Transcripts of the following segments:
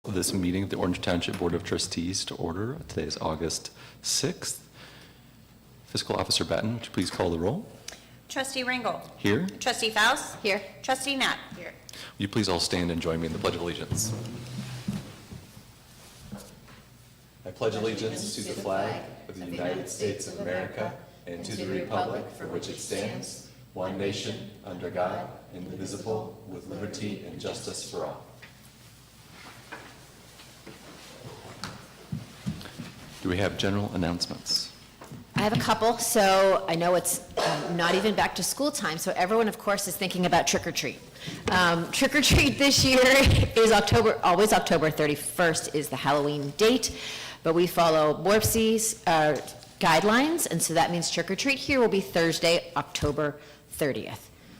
This meeting of the Orange Township Board of Trustees to order. Today is August 6th. Fiscal Officer Batten, would you please call the roll? Trustee Ringel. Here. Trustee Faust. Here. Trustee Knapp. Here. Will you please all stand and join me in the Pledge of Allegiance? I pledge allegiance to the flag of the United States of America and to the republic for which it stands, one nation, under God, indivisible, with liberty and justice for all. Do we have general announcements? I have a couple. So I know it's not even back to school time, so everyone, of course, is thinking about trick-or-treat. Trick-or-treat this year is always October 31st is the Halloween date, but we follow BORC's guidelines, and so that means trick-or-treat here will be Thursday, October 30th.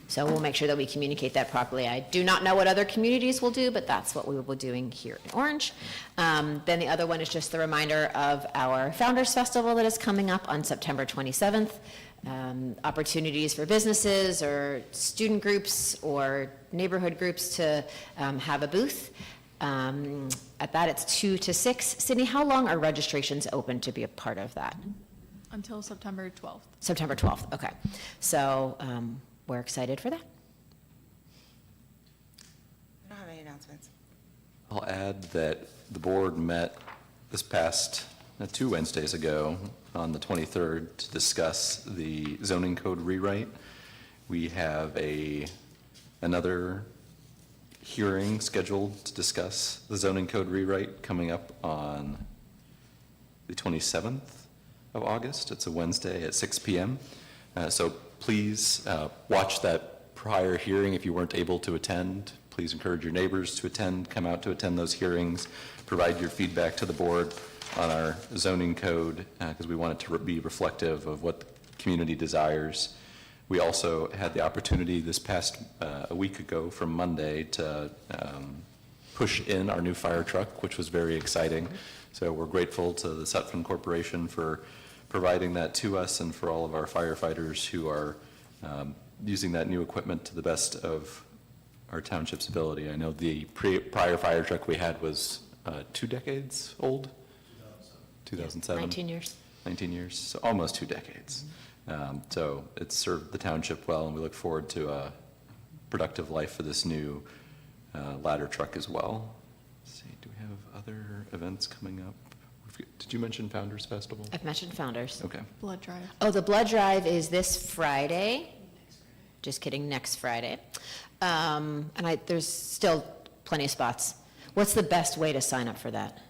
So we'll make sure that we communicate that properly. I do not know what other communities will do, but that's what we will be doing here in Orange. Then the other one is just the reminder of our Founders Festival that is coming up on September 27th. Opportunities for businesses or student groups or neighborhood groups to have a booth. At that, it's 2 to 6. Sydney, how long are registrations open to be a part of that? Until September 12th. September 12th, okay. So we're excited for that. I don't have any announcements. I'll add that the board met this past 2 Wednesdays ago on the 23rd to discuss the zoning code rewrite. We have another hearing scheduled to discuss the zoning code rewrite coming up on the 27th of August. It's a Wednesday at 6 p.m. So please watch that prior hearing. If you weren't able to attend, please encourage your neighbors to attend, come out to attend those hearings, provide your feedback to the board on our zoning code, because we want it to be reflective of what the community desires. We also had the opportunity this past a week ago from Monday to push in our new fire truck, which was very exciting. So we're grateful to the Sutphen Corporation for providing that to us and for all of our firefighters who are using that new equipment to the best of our township's ability. I know the prior fire truck we had was 2 decades old? 2007. 19 years. 19 years, so almost 2 decades. So it's served the township well, and we look forward to a productive life for this new ladder truck as well. Let's see, do we have other events coming up? Did you mention Founders Festival? I've mentioned Founders. Okay. Blood drive. Oh, the blood drive is this Friday. Just kidding, next Friday. And there's still plenty of spots. What's the best way to sign up for that?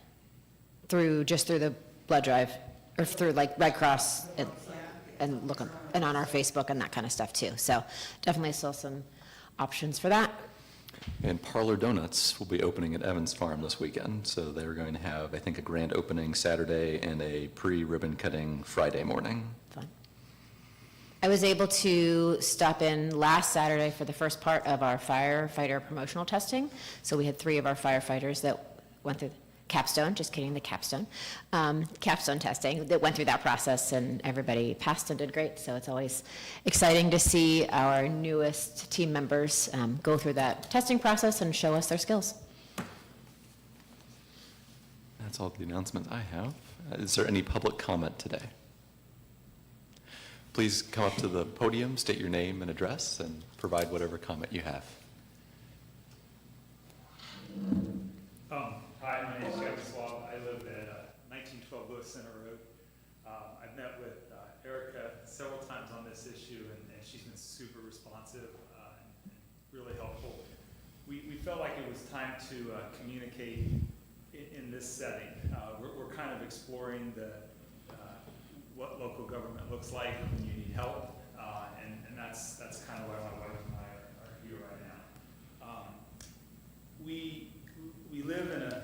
Just through the blood drive, or through like Red Cross and look and on our Facebook and that kind of stuff too. So definitely still some options for that. And Parlor Donuts will be opening at Evans Farm this weekend. So they're going to have, I think, a grand opening Saturday and a pre-ribbon cutting Friday morning. Fun. I was able to stop in last Saturday for the first part of our firefighter promotional testing. So we had 3 of our firefighters that went through capstone testing, that went through that process, and everybody passed and did great. So it's always exciting to see our newest team members go through that testing process and show us their skills. That's all the announcement I have. Is there any public comment today? Please come up to the podium, state your name and address, and provide whatever comment you have. Hi, my name is Kevin Swab. I live at 1912 Lewis Center Road. I've met with Erica several times on this issue, and she's been super responsive and really helpful. We felt like it was time to communicate in this setting. We're kind of exploring what local government looks like when you need help, and that's kind of why my wife and I are here right now. We live in a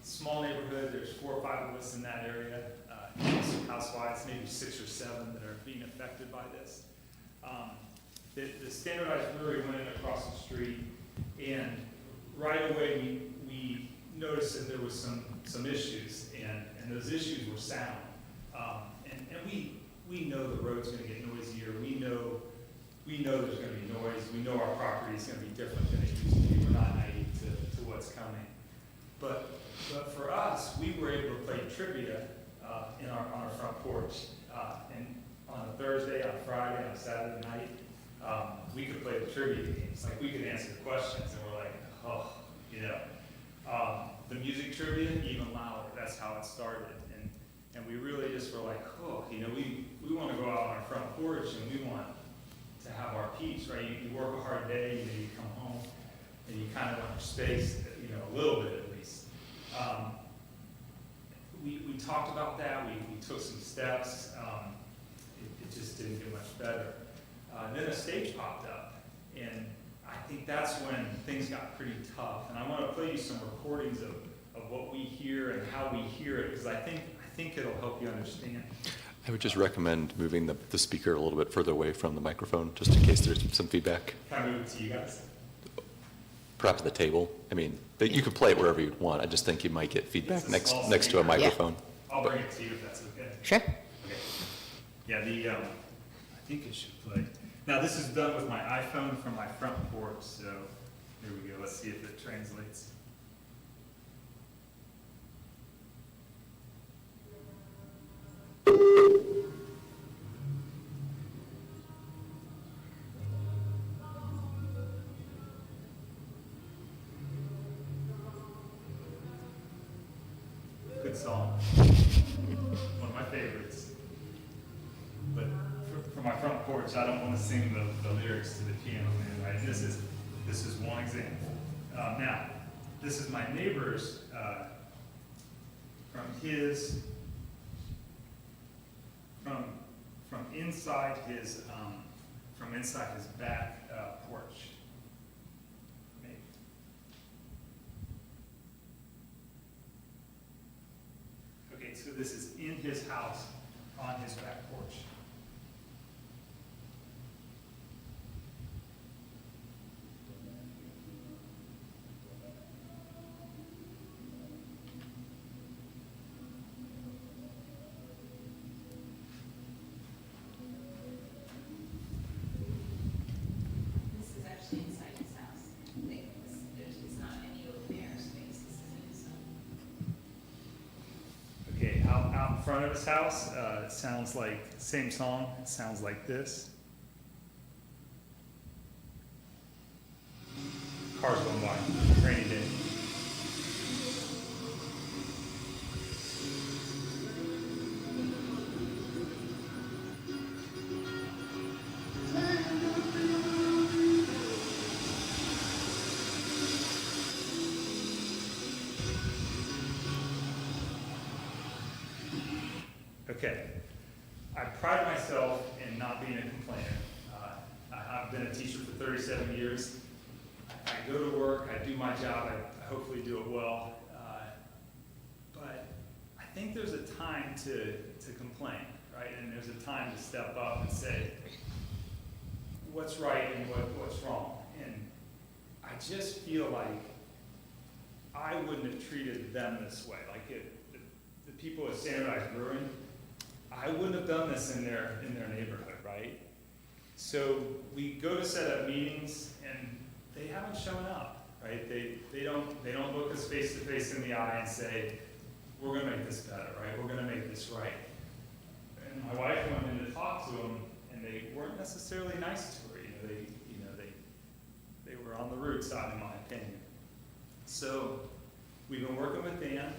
small neighborhood. There's 4 or 5 of us in that area. House-wise, maybe 6 or 7 that are being affected by this. The standardized brewery went in across the street, and right away we noticed that there was some issues, and those issues were sound. And we know the road's going to get noisier. We know there's going to be noise. We know our property is going to be different than it used to be. We're not naive to what's coming. But for us, we were able to play trivia on our front porch. And on a Thursday, on Friday, on Saturday night, we could play the trivia games. Like, we could answer questions, and we're like, oh, you know. The music trivia, even louder. That's how it started. And we really just were like, oh, you know, we want to go out on our front porch, and we want to have our peace, right? You work a hard day, you know, you come home, and you kind of want your space, you know, a little bit at least. We talked about that, we took some steps, it just didn't get much better. And then a stage popped up, and I think that's when things got pretty tough. And I want to play you some recordings of what we hear and how we hear it, because I think it'll help you understand. I would just recommend moving the speaker a little bit further away from the microphone, just in case there's some feedback. Can I move it to you guys? Perhaps the table. I mean, you can play it wherever you want. I just think you might get feedback It's a next small to a speaker. microphone. I'll bring it to you if that's okay. Sure. Okay. Yeah, I think it should play. Now, this is done with my iPhone from my front porch, so here we go. Let's see if it translates. Good song. One of my favorites. But for my front porch, I don't want to sing the lyrics to the piano man, right? This is one example. Now, this is my neighbor's from inside his back porch. Maybe. Okay, so this is in his house on his back porch. This is actually inside his house. It's not any open air space, this is in his own. Okay, out in front of his house, it sounds like, same song, it sounds like this. Cars going by, rainy day. Okay, I pride myself in not being a complainer. I've been a teacher for 37 years. I go to work, I do my job, I hopefully do it well. But I think there's a time to complain, right? And there's a time to step up and say, what's right and what's wrong? And I just feel like I wouldn't have treated them this way. Like the people at Standardized Brewing, I wouldn't have done this in their neighborhood, right? So we go to set up meetings, and they haven't shown up, right? They don't look us face to face in the eye and say, we're gonna make this better, right? We're gonna make this right. And my wife went in to talk to them, and they weren't necessarily nice to her. They were on the rude side, in my opinion. So we've been working with Dan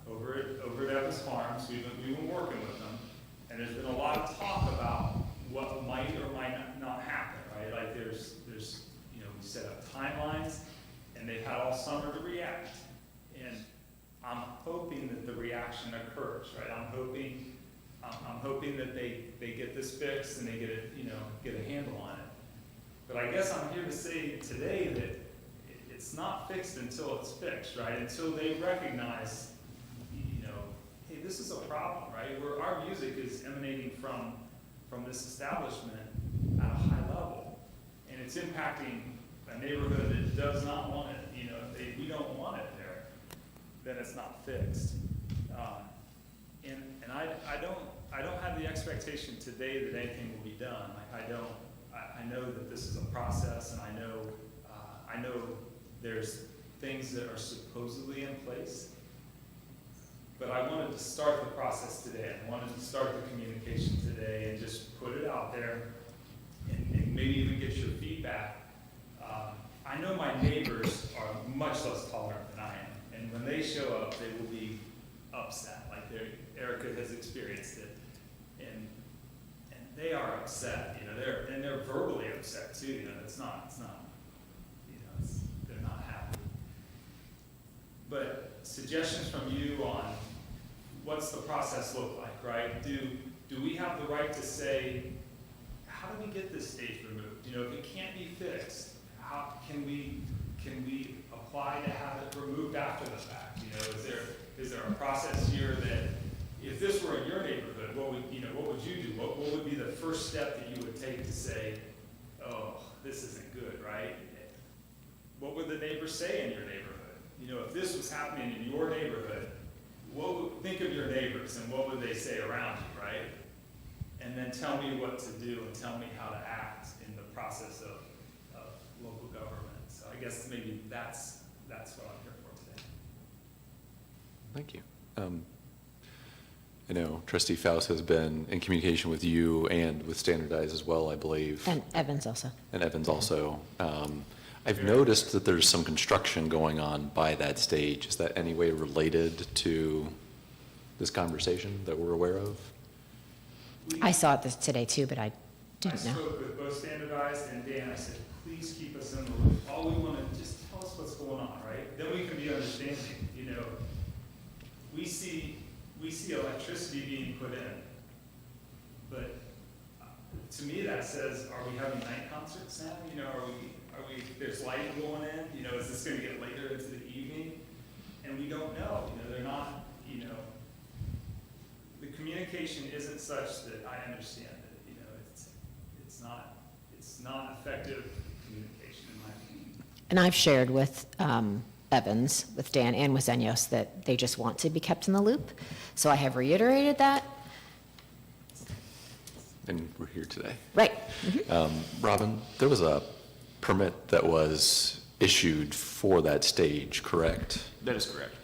over at Evans Farms. We've been working with them, and there's been a lot of talk about what might or might not happen, right? Like there's we set up timelines, and they've had all summer to react, and I'm hoping that the reaction occurs, right? I'm hoping that they get this fixed and they get a handle on it. But I guess I'm here to say today that it's not fixed until it's fixed, right? Until they recognize, hey, this is a problem, right? Where our music is emanating from this establishment at a high level, and it's impacting a neighborhood that does not want it. If we don't want it there, then it's not fixed. And I don't have the expectation today that anything will be done. I know that this is a process, and I know there's things that are supposedly in place. But I wanted to start the process today. I wanted to start the communication today and just put it out there and maybe even get your feedback. I know my neighbors are much less tolerant than I am, and when they show up, they will be upset, like Erica has experienced it, and they are upset, you know, they're verbally upset too, you know, it's not, you know, they're not happy. But suggestions from you on what's the process look like, right? Do we have the right to say, how do we get this stage removed? You know, if it can't be fixed, how can we apply to have it removed after the fact? You know, is there a process here that if this were in your neighborhood, what would you do? What would be the first step that you would take to say, oh, this isn't good, right? What would the neighbors say in your neighborhood? You know, if this was happening in your neighborhood, think of your neighbors and what would they say around you, right? And then tell me what to do and tell me how to act in the process of local government. So I guess maybe that's what I'm here for today. Thank you. I know Trustee Faust has been in communication with you and with Standardize as well, I believe. And Evans also. And Evans also. I've noticed that there's some construction going on by that stage. Is that any way related to this conversation that we're aware of? I saw it today too, but I didn't I know. spoke with both Standardized and Dan. I said, please keep us in the loop. All we want to just tell us what's going on, right? Then we can be understanding. You know, we see electricity being put in, but to me that says, are we having night concerts now? You know, are we? There's lighting going in. You know, is this going to get later into the evening? And we don't know. You know, they're not. You know, the communication isn't such that I understand it. You know, it's not effective communication in my opinion. And I've shared with Evans, with Dan, and with Zenyos that they just want to be kept in the loop. So I have reiterated that. And we're here today. Right. Robin, there was a permit that was issued for that stage, correct? That is correct.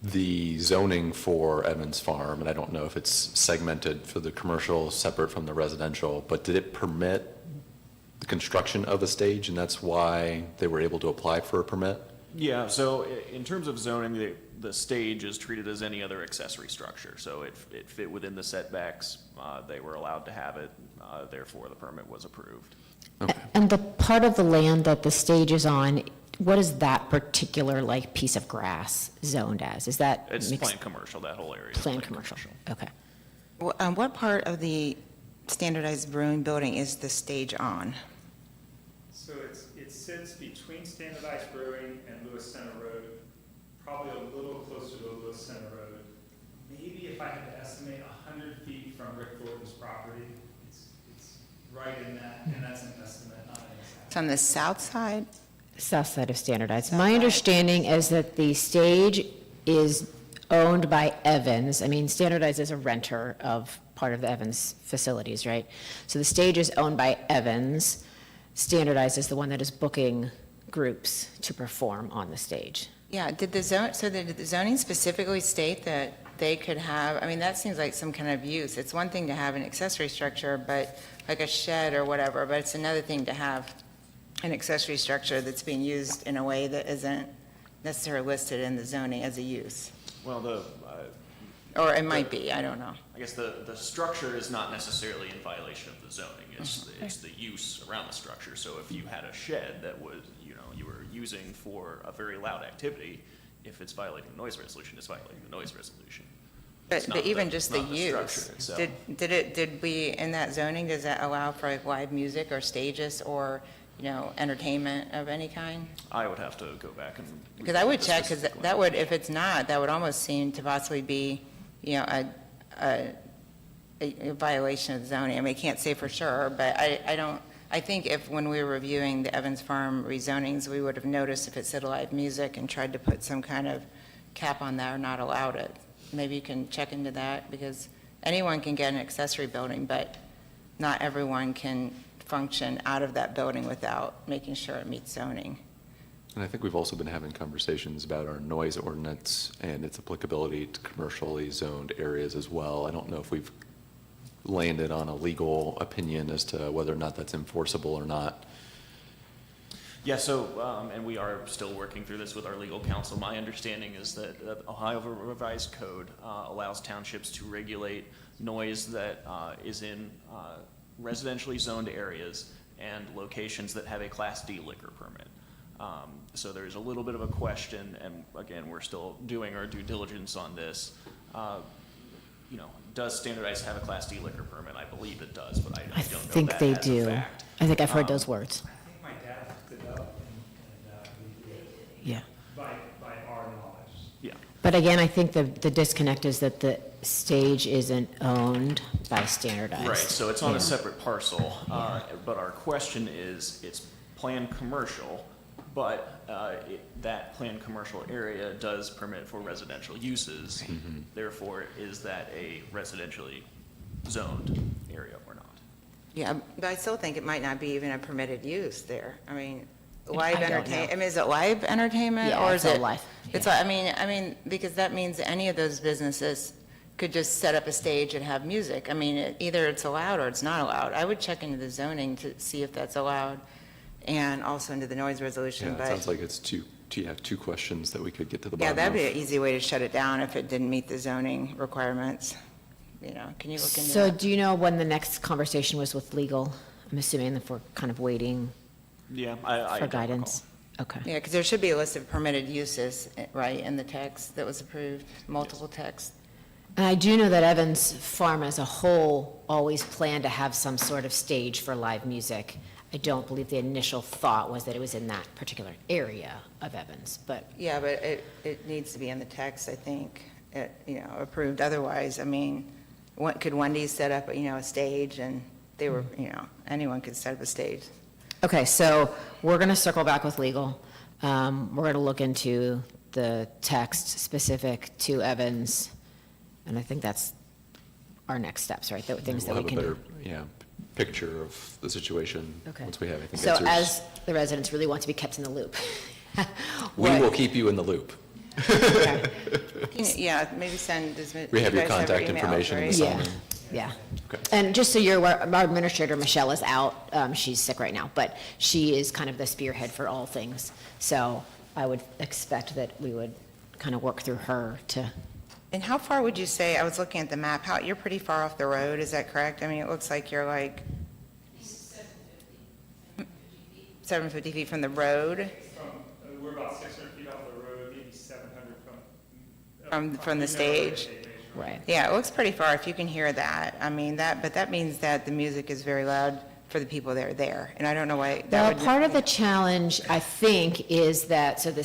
The zoning for Evans Farm, and I don't know if it's segmented for the commercial separate from the residential, but did it permit the construction of a stage, and that's why they were able to apply for a permit? Yeah, so in terms of zoning, the stage is treated as any other accessory structure. So it fit within the setbacks, they were allowed to have it, therefore the permit was approved. Okay. And the part of the land that the stage is on, what is that particular like piece of grass zoned as? Is that It's mixed- planned commercial, that whole area is planned commercial? Okay. What part of the standardized brewing building is the stage on? So it sits between Standardized Brewing and Lewis Center Road, probably a little closer to Lewis Center Road. Maybe if I had to estimate 100 feet from Rick Thornton's property, it's right in that, and that's an estimate, not an exact. It's on the south side? South side of Standardized. South My side. understanding is that the stage is owned by Evans. I mean, Standardized is a renter of part of the Evans facilities, right? So the stage is owned by Evans. Standardized is the one that is booking groups to perform on the stage. Yeah, did the zoning specifically state that they could have, I mean, that seems like some kind of use. It's one thing to have an accessory structure, but like a shed or whatever, but it's another thing to have an accessory structure that's being used in a way that isn't necessarily listed in the zoning as a use. Well, Or it might be, I don't know. I guess the structure is not necessarily in violation of the zoning. It's the use around the structure. So if you had a shed that was, you were using for a very loud activity, if it's violating the noise resolution, it's violating the noise resolution. It's But not even the- just the not the use, structure itself. did we, in that zoning, does that allow for like live music or stages or, entertainment of any kind? I would have to go back and. Because I would read the check, because specific that would, language. if it's not, that would almost seem to possibly be, a violation of zoning. I mean, I can't say for sure, but I think if, when we were reviewing the Evans Farm rezonings, we would have noticed if it said live music and tried to put some kind of cap on that or not allowed it. Maybe you can check into that, because anyone can get an accessory building, but not everyone can function out of that building without making sure it meets zoning. And I think we've also been having conversations about our noise ordinance and its applicability to commercially zoned areas as well. I don't know if we've landed on a legal opinion as to whether or not that's enforceable or not. Yeah, so, and we are still working through this with our legal counsel. My understanding is that Ohio Revised Code allows townships to regulate noise that is in residentially zoned areas and locations that have a Class D liquor permit. So there's a little bit of a question, and again, we're still doing our due diligence on this. You know, does Standardized have a Class D liquor permit? I believe it does, but I don't know think that they as a do. fact. I think I've heard those words. I think my dad looked it up, and we did, Yeah. by our knowledge. Yeah. But again, I think the disconnect is that the stage isn't owned by Standardized. Right, so it's on Yeah. a separate parcel, but our question is, it's planned commercial, but that planned commercial area does permit for residential uses. Therefore, is that a residentially zoned area or not? Yeah, but I still think it might not be even a permitted use there. I mean, I live don't know. entertainment, I mean, is it live entertainment? Yeah, or it's is all it? live, It's, yeah. I mean, because that means any of those businesses could just set up a stage and have music. I mean, either it's allowed or it's not allowed. I would check into the zoning to see if that's allowed, and also into the noise resolution, Yeah, it but, sounds like it's two questions that we could get to the yeah, bottom that'd be of. an easy way to shut it down if it didn't meet the zoning requirements. You know, can you look into So that? do you know when the next conversation was with legal? I'm assuming if we're kind of waiting Yeah, I for don't guidance. Okay. Yeah, because there should be a list of permitted uses, right, in the text that was approved, multiple texts. And I do know that Evans Farm as a whole always planned to have some sort of stage for live music. I don't believe the initial thought was that it was in that particular area of Evans, but Yeah, but it needs to be in the text, I think, approved. Otherwise, I mean, could Wendy's set up, a stage and they were, anyone could set up a stage. okay, so we're going to circle back with legal. We're going to look into the text specific to Evans, and I think that's our next steps, right? The things that We'll we have a can better, do. picture of the situation Okay. once we have, I think, So answers. as the residents really want to be kept in the loop. We what- will keep you in the loop. Okay. Yeah, maybe send, We have your you guys contact emails, information in the right? Yeah, summary. yeah. Okay. And just so you're aware, our administrator, Michelle, is out. She's sick right now, but she is kind of the spearhead for all things. So I would expect that we would kind of work through her to, And how far would you say, I was looking at the map, you're pretty far off the road, is that correct? I mean, it looks like you're like 750 feet from the road, We're about 600 feet off the road, maybe 700 from the stage. right. Yeah, it looks pretty far if you can hear that. I mean, but that means that the music is very loud for the people that are there. And I don't know why that Well, would. part of the challenge, I think, is that, so the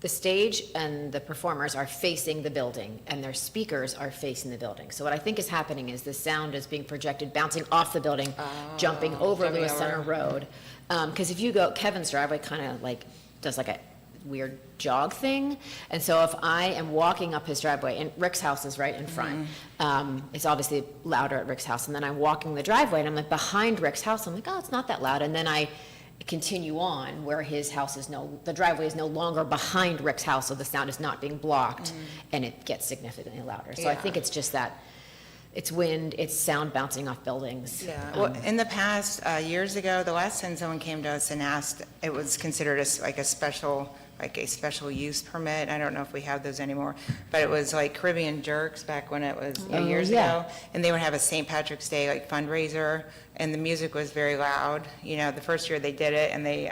stage and the performers are facing the building, and their speakers are facing the building. So what I think is happening is the sound is being projected, bouncing off the building, jumping over jumping Lewis over. Center Road. Because if you go, Kevin's driveway kind of like, does like a weird jog thing. And so if I am walking up his driveway, and Rick's house is right in front, it's obviously louder at Rick's house, and then I'm walking the driveway, and I'm like behind Rick's house, I'm like, oh, it's not that loud, and then I continue on where his house is the driveway is no longer behind Rick's house, so the sound is not being blocked, and it gets significantly louder. So I Yeah. think it's just that, it's wind, it's sound bouncing off buildings. Yeah, well, in the past, years ago, the last time someone came to us and asked, it was considered like a special use permit. I don't know if we have those anymore, but it was like Caribbean Jerks back when it was Oh, years yeah. ago. And they would have a St. Patrick's Day fundraiser, and the music was very loud. The first year they did it, and they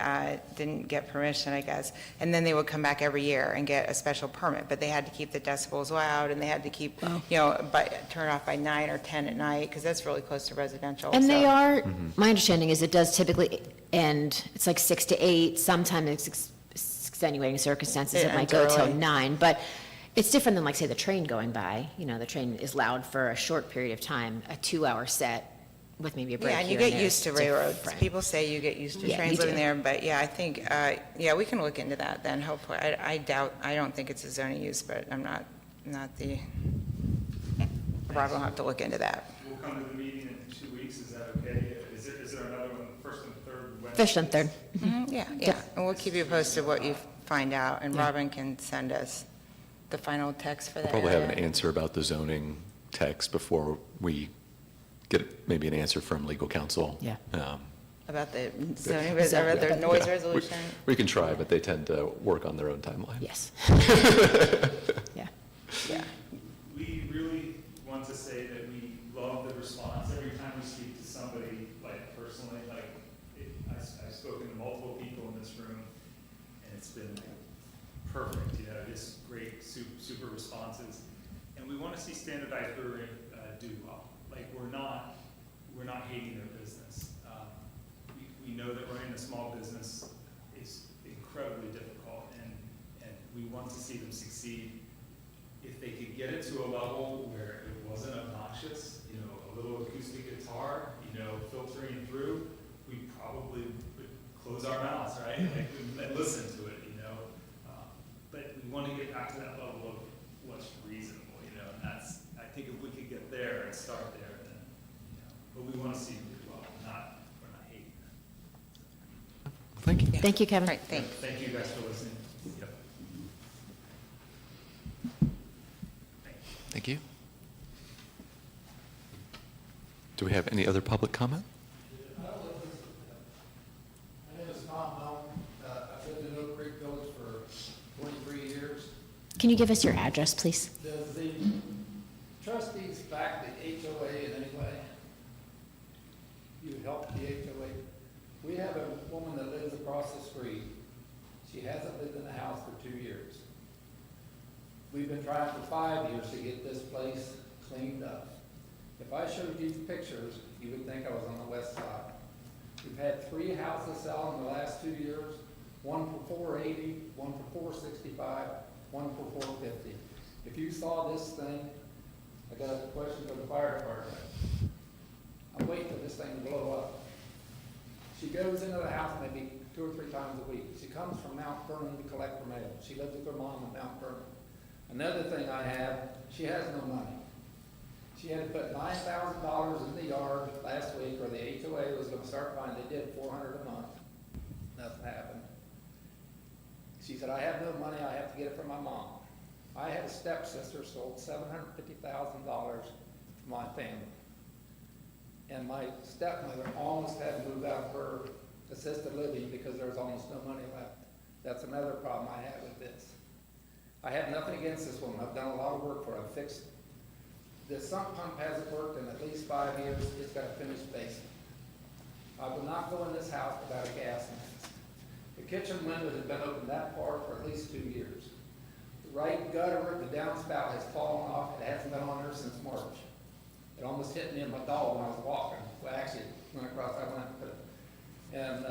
didn't get permission, I guess. And then they would come back every year and get a special permit, but they had to keep the decibels loud, and they had to keep, turn it off by 9 or 10 at night, because that's really close to residential. And they so- are, my understanding is it does typically end, it's like 6 to 8, sometimes it's extenuating circumstances, It it might ends go till early. 9, but it's different than, like, say, the train going by. The train is loud for a short period of time, a 2-hour set with maybe a break Yeah, and you here get there used to is railroads. different. People say you get used to Yeah, trains you living do. there, but yeah, I think, we can look into that then, hopefully. I don't think it's a zoning use, but I'm not Rob will have to look into that. We'll come to the meeting in 2 weeks, is that okay? Is there another one, first and third Fish on Third. Yeah, yeah, and we'll keep you posted what you find out, and Robin can send us the final text for that Probably have an area. answer about the zoning text before we get maybe an answer from legal counsel. Yeah. About the zoning, about the noise Yeah, resolution. We can try, but they tend to work on their own timeline. Yes. Yeah. Yeah. We really want to say that we love the response every time we speak to somebody, like personally, like, I've spoken to multiple people in this room, and it's been perfect, you know, just great, super responses. And we want to see standardized brewery do well. Like, we're not hating their business. We know that running a small business is incredibly difficult, and we want to see them succeed. If they could get it to a level where it wasn't obnoxious, you know, a little acoustic guitar, you know, filtering through, we probably would close our mouths, right? Like, and listen to it, you know? But we want to get back to that level of what's reasonable, you know, and that's, I think if we could get there and start there, then, you know, but we want to see them do well, we're not hating them. Thank you. Thank you, Kevin. Right, thanks. Thank you guys for listening. Yep. Thank you. Do we have any other public comment? My name is Tom Helm. I've lived in Oak Creek Village for 23 years. Can you give us your address, please? Does the trustees back the HOA in any way? You help the HOA? We have a woman that lives across the street. She hasn't lived in the house for 2 years. We've been trying for 5 years to get this place cleaned up. If I showed you pictures, you would think I was on the west side. We've had 3 houses sell in the last 2 years, one for $480, one for $465, one for $450. If you saw this thing, I got a question for the fire department. I'm waiting for this thing to blow up. She goes into the house maybe 2 or 3 times a week. She comes from Mount Vernon to collect her mail. She lives with her mom in Mount Vernon. Another thing I have, she has no money. She had to put $9,000 in the yard last week, or the HOA was gonna start buying. They did $400 a month. Nothing happened. She said, I have no money, I have to get it from my mom. I had a stepsister sold $750,000 for my family. And my stepmother almost had to move out of her assisted living because there was almost no money left. That's another problem I have with this. I have nothing against this woman. I've done a lot of work for her. I've fixed, the sump pump hasn't worked in at least 5 years. It's got a finished basement. I will not go in this house without a gas mask. The kitchen window has been open that far for at least 2 years. The right gutter, the downspout has fallen off. It hasn't been on there since March. It almost hit me and my dog when I was walking. Well, actually, went across, I went and put it. And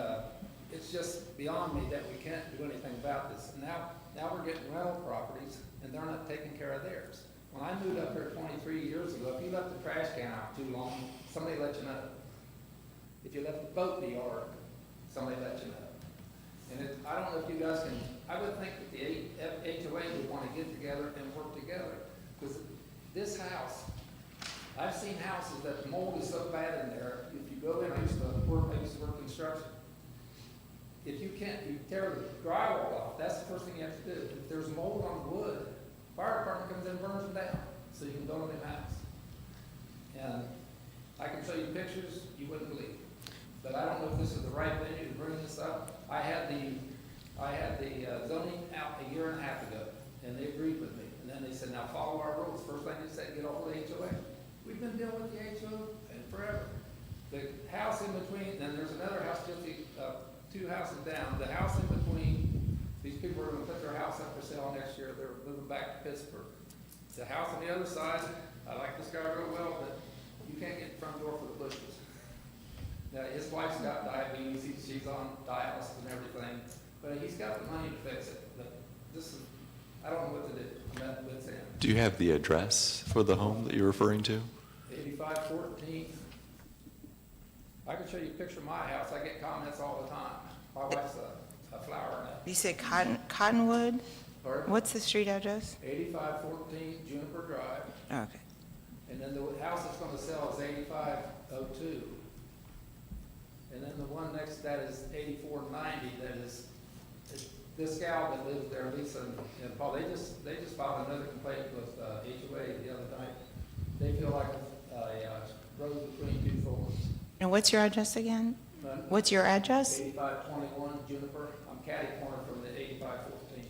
it's just beyond me that we can't do anything about this. And now we're getting rental properties, and they're not taking care of theirs. When I moved up here 23 years ago, if you left the trash can out too long, somebody let you know. If you left the boat in the yard, somebody let you know. And I don't know if you guys can, I would think that the HOA would want to get together and work together. Because this house, I've seen houses that the mold is so bad in there, if you go in, I used to work construction. If you can't, you tear the drywall off, that's the first thing you have to do. If there's mold on wood, fire department comes in and burns them down, so you can build a new house. And I can show you pictures you wouldn't believe. But I don't know if this is the right venue to bring this up. I had the zoning out a year and a half ago, and they agreed with me. And then they said, now follow our rules. First thing they said, get off of the HOA. We've been dealing with the HOA forever. The house in between, then there's another house just 2 houses down. The house in between, these people are gonna put their house up for sale next year. They're moving back to Pittsburgh. The house on the other side, I like this guy real well, but you can't get the front door for the bushes. Now, his wife's got diabetes, she's on dialysis and everything, but he's got the money to fix it. But this is, I don't know what to do. I'm at wit's end. Do you have the address for the home that you're referring to? 8514. I can show you a picture of my house. I get comments all the time. My wife's a flower nut. You said Cottonwood? Pardon? What's the street address? 8514 Juniper Drive. Oh, okay. And then the house that's gonna sell is 8502. And then the one next to that is 8490, that is, this gal that lives there, Lisa and Paul, they just filed another complaint with HOA the other night. They feel like a road between two floors. And what's your address again? What's your address? 8521 Juniper, I'm catty corner from the 8514.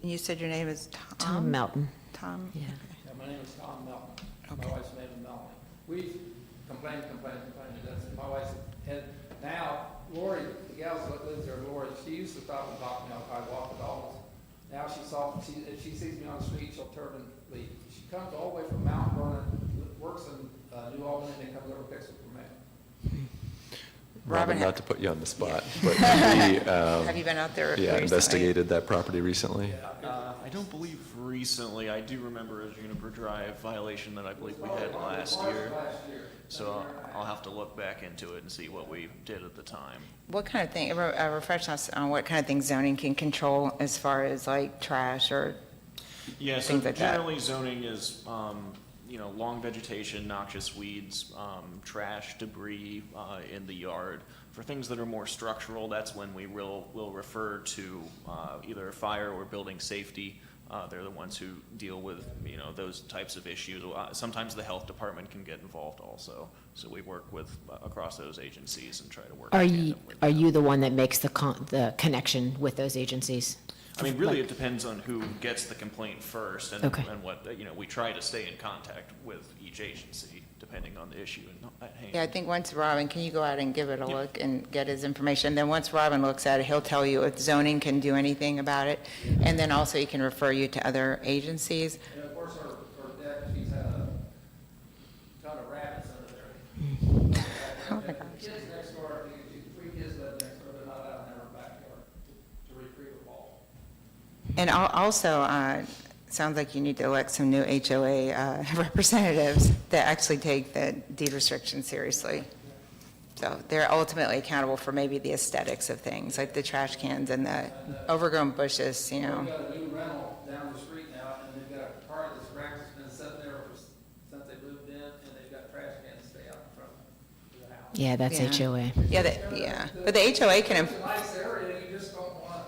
You said your name is Tom? Tom Melton. Tom? Yeah. Yeah, my name is Tom Melton. Okay. My wife's name is Melanie. We've complained, that's my wife's, and now Lori, the gal that lives there, Lori, she used to stop and talk to me, I walk the dogs. Now if she sees me on the street, she'll turn and leave. She comes all the way from Mount Vernon, works in New Albany, and then comes over and picks up her mail. Robin, Robin, not to put you on the spot, but Have you been out there recently? investigated that property recently? I don't believe recently. I do remember a Juniper Drive violation that I believe we had last year. So I'll have to look back into it and see what we did at the time. What kind of thing, refresh us on what kind of things zoning can control as far as like trash or, Yeah, so Things like that. generally zoning is, long vegetation, noxious weeds, trash, debris in the yard. For things that are more structural, that's when we will refer to either fire or building safety. They're the ones who deal with, those types of issues. Sometimes the health department can get involved also. So we work with, across those agencies and try to work. Are in you, tandem with are them. you the one that makes the connection with those agencies? I mean, really, it depends on who gets the complaint first, and, Okay. and what, we try to stay in contact with each agency, depending on the issue at hand. yeah, I think once Robin, can you go out and give it a Yeah. look and get his information? Then once Robin looks at it, he'll tell you if zoning can do anything about it. And then also he can refer you to other agencies. And of course, her deck, she's had a ton of rabbits under there. Oh my gosh. The kids next door, the 3 kids live next door, they're not out in their backyard to retrieve a ball. And also, sounds like you need to elect some new HOA representatives that actually take the deed restriction seriously. So they're ultimately accountable for maybe the aesthetics of things, like the trash cans and the overgrown bushes, We've got a new rental down the street now, and they've got a car that's wrecked, that's been sitting there since they moved in, and they've got trash cans stay out in front of the house. Yeah, that's Yeah. HOA. Yeah, but the HOA can, It's a nice area, you just don't want.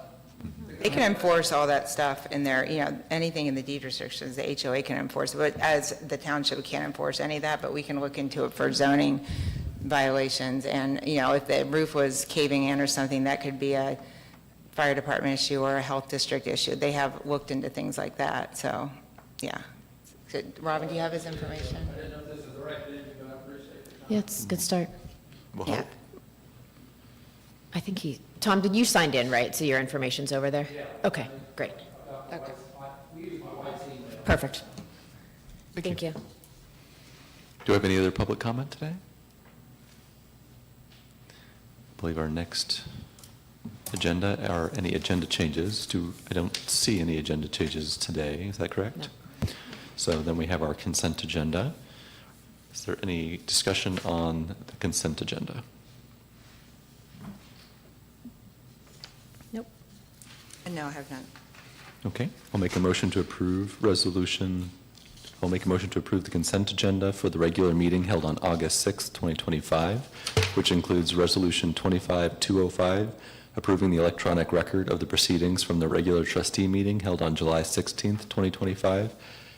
they can enforce all that stuff in there, anything in the deed restrictions, the HOA can enforce, but as the township, we can't enforce any of that, but we can look into it for zoning violations, and, if the roof was caving in or something, that could be a fire department issue or a health district issue. They have looked into things like that, so, yeah. Good. Robin, do you have his information? I didn't know if this is the right venue, but I appreciate your time. Yeah, it's a good start. We'll Yeah. hope. I think Tom, did you signed in, right? So your information's over there? Yeah. Okay, great. We use my wife's email. Perfect. Thank you. Do we have any other public comment today? I believe our next agenda are any agenda changes. I don't see any agenda changes today, is that correct? So then we have our consent agenda. Is there any discussion on the consent agenda? Nope. No, I have not. Okay, I'll make a motion to approve I'll make a motion to approve the consent agenda for the regular meeting held on August 6th, 2025, which includes Resolution 25-205, approving the electronic record of the proceedings from the regular trustee meeting held on July 16th, 2025,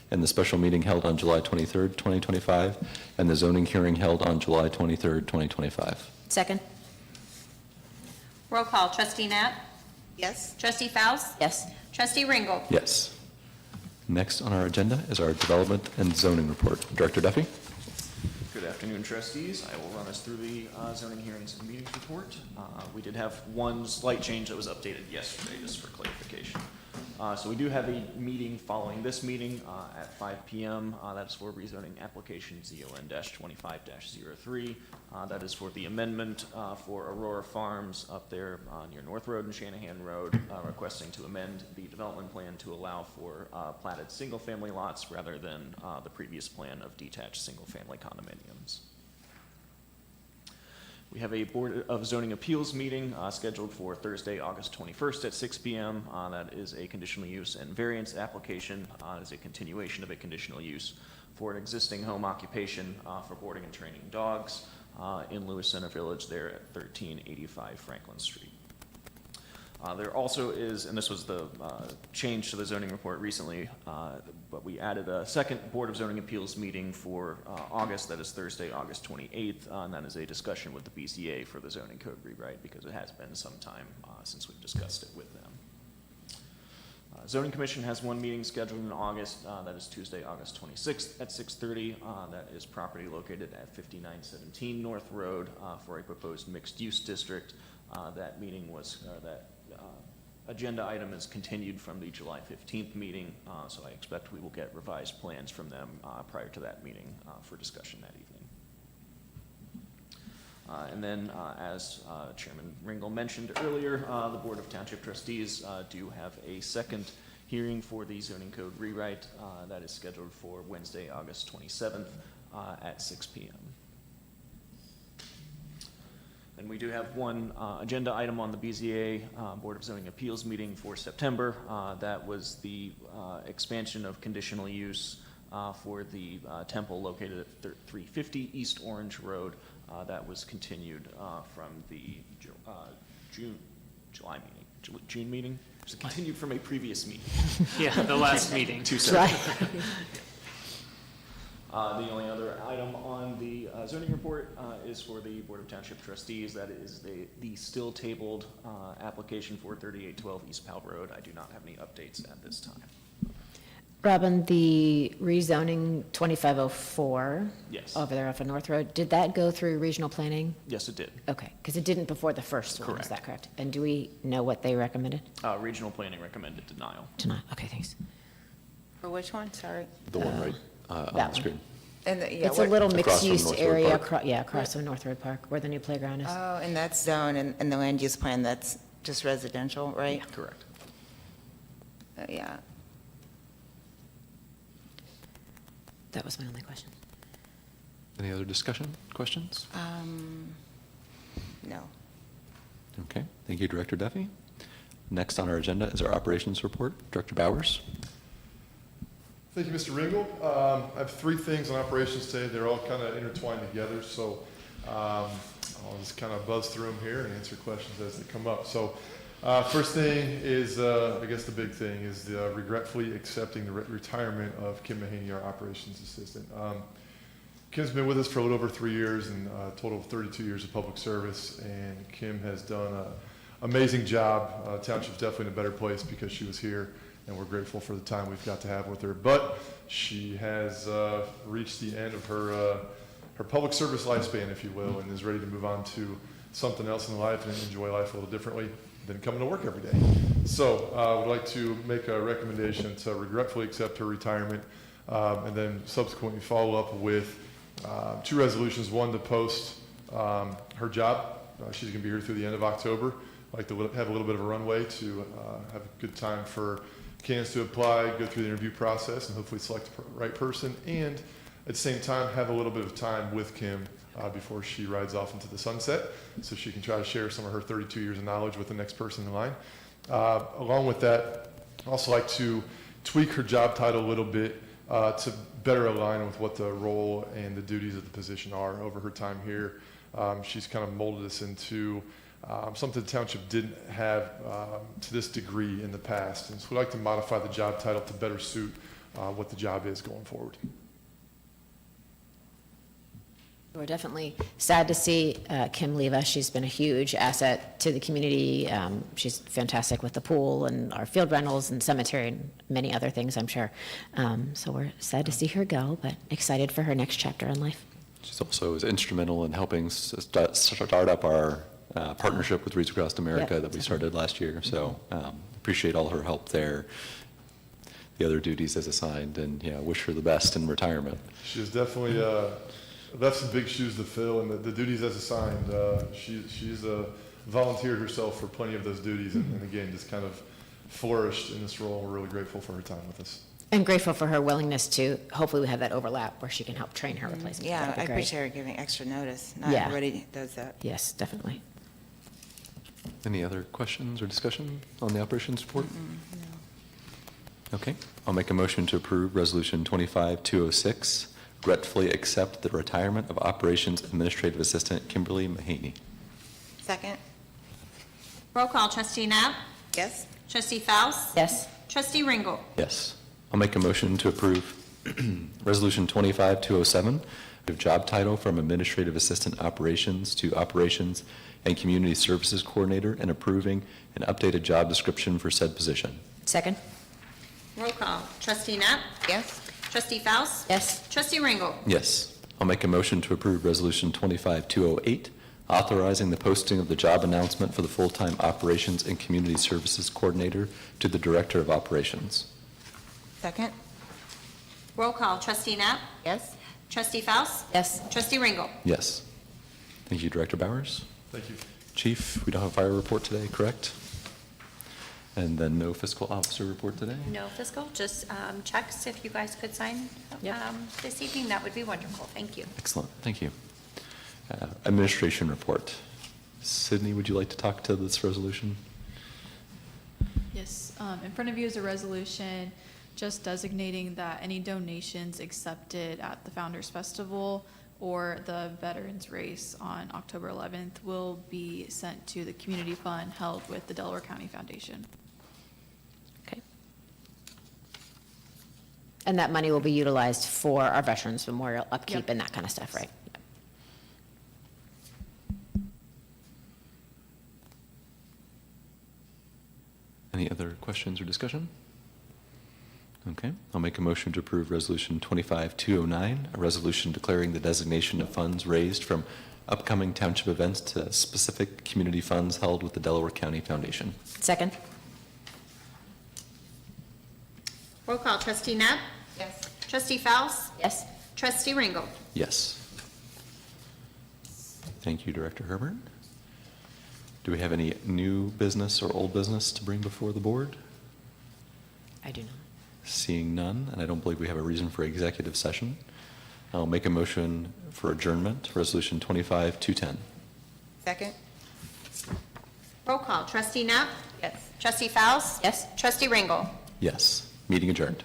and the special meeting held on July 23rd, 2025, and the zoning hearing held on July 23rd, 2025. Second? Roll call, trustee Nat? Yes? Trustee Faust? Yes. Trustee Ringel? Yes. Next on our agenda is our development and zoning report. Director Duffy? Good afternoon, trustees. I will run us through the zoning hearings and meetings report. We did have one slight change that was updated yesterday, just for clarification. So we do have a meeting following this meeting at 5 p.m. That's for rezoning application ZON-25-03. That is for the amendment for Aurora Farms up there near North Road and Shanahan Road, requesting to amend the development plan to allow for platted single-family lots rather than the previous plan of detached single-family condominiums. We have a Board of Zoning Appeals meeting scheduled for Thursday, August 21st at 6 p.m. That is a conditional use and variance application. Is a continuation of a conditional use for an existing home occupation for boarding and training dogs. in Lewis Center Village there at 1385 Franklin Street. There also is, and this was the change to the zoning report recently, but we added a second Board of Zoning Appeals meeting for August, that is Thursday, August 28th, and that is a discussion with the BZA for the zoning code rewrite, because it has been some time since we've discussed it with them. Zoning Commission has one meeting scheduled in August, that is Tuesday, August 26th at 6:30. That is property located at 5917 North Road for a proposed mixed-use district. That meeting was, agenda item is continued from the July 15th meeting, so I expect we will get revised plans from them prior to that meeting for discussion that evening. And then, as Chairman Ringel mentioned earlier, the Board of Township Trustees do have a second hearing for the zoning code rewrite that is scheduled for Wednesday, August 27th at 6 p.m. And we do have one agenda item on the BZA Board of Zoning Appeals meeting for September. That was the expansion of conditional use for the temple located at 350 East Orange Road. That was continued from the July meeting, June meeting? It was continued from a previous meeting. Yeah, the last meeting. Too soon. The only other item on the zoning report is for the Board of Township Trustees. That is the still tabled application for 3812 East Powell Road. I do not have any updates at this time. Robin, the rezoning 2504 Yes. over there off of North Road, did that go through regional planning? Yes, it did. Okay, because it didn't before the first one, is Correct. that correct? And do we know what they recommended? Regional planning recommended denial. Tonight, okay, thanks. For which one, sorry? The one right on that the one. screen. And, yeah, It's a what- little Across from mixed-use North Road area, Park. yeah, across from North Road Park, where the new playground is. Oh, and that's zone, and the land use plan, that's just residential, right? Correct. Yeah. That was my only question. Any other discussion, questions? No. Okay, thank you, Director Duffy. Next on our agenda is our operations report. Director Bowers. Thank you, Mr. Ringel. I have three things on operations today. They're all kind of intertwined together, so I'll just kind of buzz through them here and answer questions as they come up. So first thing is, I guess the big thing is regretfully accepting the retirement of Kim Mahaney, our operations assistant. Kim's been with us for a little over 3 years and a total of 32 years of public service, and Kim has done an amazing job. Township's definitely in a better place because she was here, and we're grateful for the time we've got to have with her. But she has reached the end of her public service lifespan, if you will, and is ready to move on to something else in life and enjoy life a little differently than coming to work every day. So I would like to make a recommendation to regretfully accept her retirement, and then subsequently follow up with two resolutions. One, to post her job. She's going to be here through the end of October. I'd like to have a little bit of a runway to have a good time for candidates to apply, go through the interview process, and hopefully select the right person, and at the same time have a little bit of time with Kim before she rides off into the sunset, so she can try to share some of her 32 years of knowledge with the next person in line. Along with that, I'd also like to tweak her job title a little bit to better align with what the role and the duties of the position are over her time here. She's kind of molded us into something the township didn't have to this degree in the past. And so we'd like to modify the job title to better suit what the job is going forward. We're definitely sad to see Kim leave us. She's been a huge asset to the community. She's fantastic with the pool and our field rentals and cemetery and many other things, I'm sure. So we're sad to see her go, but excited for her next chapter in life. She's also was instrumental in helping start up our partnership with Reads Across America Yep, that we started last year. So appreciate all her help there. The other duties as assigned, and wish her the best in retirement. She is definitely left some big shoes to fill, and the duties as assigned, she's volunteered herself for plenty of those duties, and again, just kind of flourished in this role. We're really grateful for her time with us. And grateful for her willingness to, hopefully we have that overlap where she can help train her replacement. Yeah, That'd be I great. appreciate her giving extra notice. Not Yeah. everybody does that. Yes, definitely. Any other questions or discussion on the operations report? Okay, I'll make a motion to approve Resolution 25-206, regretfully accept the retirement of Operations Administrative Assistant Kimberly Mahaney. Second? Roll call, trustee Nab? Yes? Trustee Faust? Yes. Trustee Ringel? Yes. I'll make a motion to approve Resolution 25-207, of job title from Administrative Assistant Operations to Operations and Community Services Coordinator, and approving an updated job description for said position. Second? Roll call, trustee Nab? Yes? Trustee Faust? Yes. Trustee Ringel? Yes. I'll make a motion to approve Resolution 25-208, authorizing the posting of the job announcement for the full-time Operations and Community Services Coordinator to the Director of Operations. Second? Roll call, trustee Nab? Yes? Trustee Faust? Yes. Trustee Ringel? Yes. Thank you, Director Bowers. Thank you. Chief, we don't have a fire report today, correct? And then no fiscal officer report today? No fiscal, just checks if you guys could sign Yep. this evening, that would be wonderful. Thank you. Excellent, thank you. Administration report. Sydney, would you like to talk to this resolution? Yes, in front of you is a resolution just designating that any donations accepted at the Founders Festival or the Veterans Race on October 11th will be sent to the community fund held with the Delaware County Foundation. Okay. And that money will be utilized for our Veterans Memorial upkeep Yep. and that kind of stuff, right? Any other questions or discussion? Okay, I'll make a motion to approve Resolution 25-209, a resolution declaring the designation of funds raised from upcoming township events to specific community funds held with the Delaware County Foundation. Second? Roll call, trustee Nab? Yes. Trustee Faust? Yes. Trustee Ringel? Yes. Thank you, Director Herbert. Do we have any new business or old business to bring before the board? I do not. Seeing none, and I don't believe we have a reason for executive session, I'll make a motion for adjournment, Resolution 25-210. Second? Roll call, trustee Nab? Yes. Trustee Faust? Yes. Trustee Ringel? Yes, meeting adjourned.